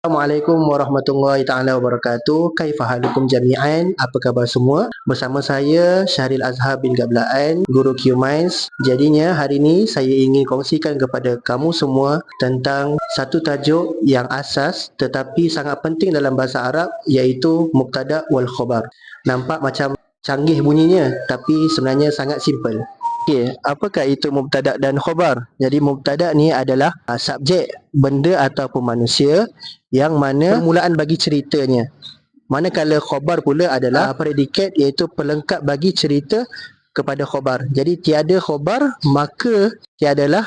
Assalamualaikum warahmatullahi taala wabarakatuh. Kaifa halukum jami'an? Apa khabar semua? Bersama saya Syahril Azhar bin Gablaan, Guru Q-Minds. Jadinya hari ini saya ingin kongsikan kepada kamu semua tentang satu tajuk yang asas tetapi sangat penting dalam bahasa Arab, iaitu mubtada' wal khabar. Nampak macam canggih bunyinya tapi sebenarnya sangat simple. Okey, apakah itu mubtada' dan khabar? Jadi mubtada' ni adalah subjek, benda ataupun manusia yang mana permulaan bagi ceritanya. Manakala khabar pula adalah predikat, iaitu pelengkap bagi cerita kepada khabar. Jadi tiada khabar maka tiadalah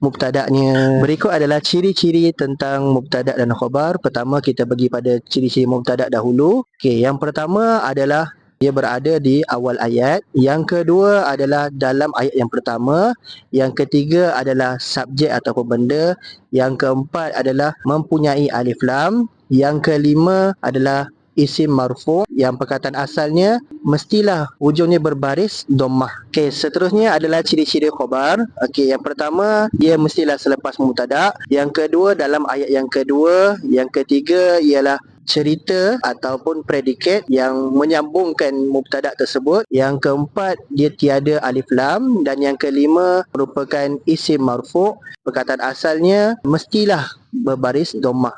mubtada'nya. Berikut adalah ciri-ciri tentang mubtada' dan khabar. Pertama kita pergi pada ciri-ciri mubtada' dahulu. Okey, yang pertama adalah dia berada di awal ayat. Yang kedua adalah dalam ayat yang pertama. Yang ketiga adalah subjek ataupun benda. Yang keempat adalah mempunyai alif lam. Yang kelima adalah isim marfu' yang perkataan asalnya mestilah ujungnya berbaris dhammah. Okey, seterusnya adalah ciri-ciri khabar. Okey, yang pertama dia mestilah selepas mubtada'. Yang kedua dalam ayat yang kedua. Yang ketiga ialah cerita ataupun predikat yang menyambungkan mubtada' tersebut. Yang keempat dia tiada alif lam, dan yang kelima merupakan isim marfu', perkataan asalnya mestilah berbaris dhammah.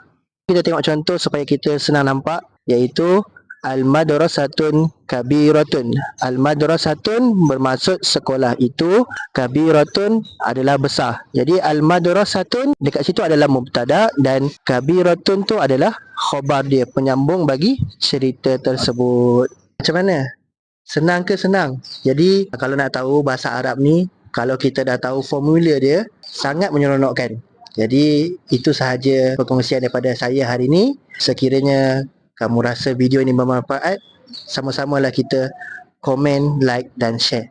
Kita tengok contoh supaya kita senang nampak, iaitu al-madrasatun kabiratun. Al-madrasatun bermaksud sekolah itu, kabiratun adalah besar. Jadi al-madrasatun dekat situ adalah mubtada' dan kabiratun tu adalah khabar dia, penyambung bagi cerita tersebut. Macam mana? Senang ke senang? Jadi kalau nak tahu bahasa Arab ni, kalau kita dah tahu formula dia, sangat menyeronokkan. Jadi itu sahaja perkongsian daripada saya hari ini. Sekiranya kamu rasa video ini bermanfaat, sama-samalah kita komen, like dan share.